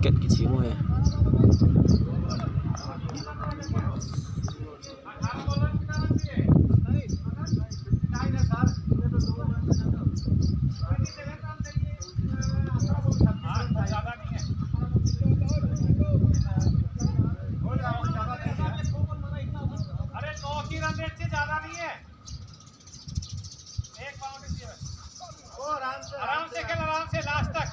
wicket kecil mo ya. आराम से खेल, आराम से लास्ट तक।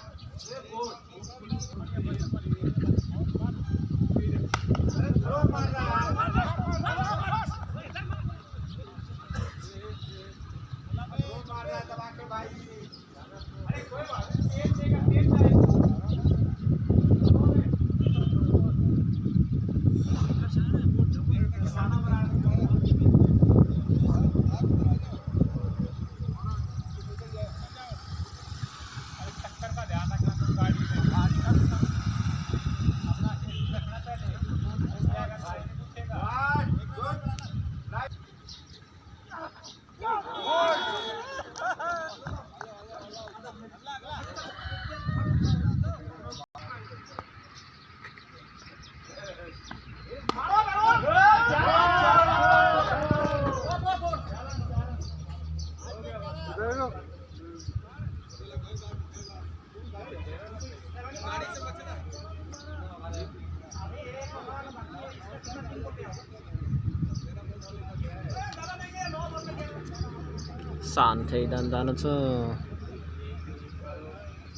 Santai dan tuh.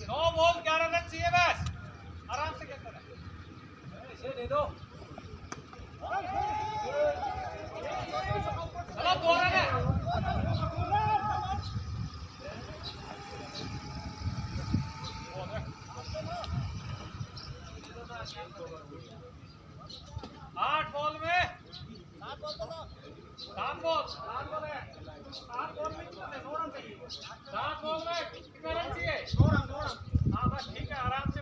9 ball 11 run चाहिए बस। आराम से खेलना है। इसे दे दो। चलो 2 रन है। 8 बॉल में 7 बॉल है। 7 बॉल में कितने 9 रन चाहिए। 7 बॉल में कितने रन चाहिए? 9 रन। हाँ बस ठीक है, आराम से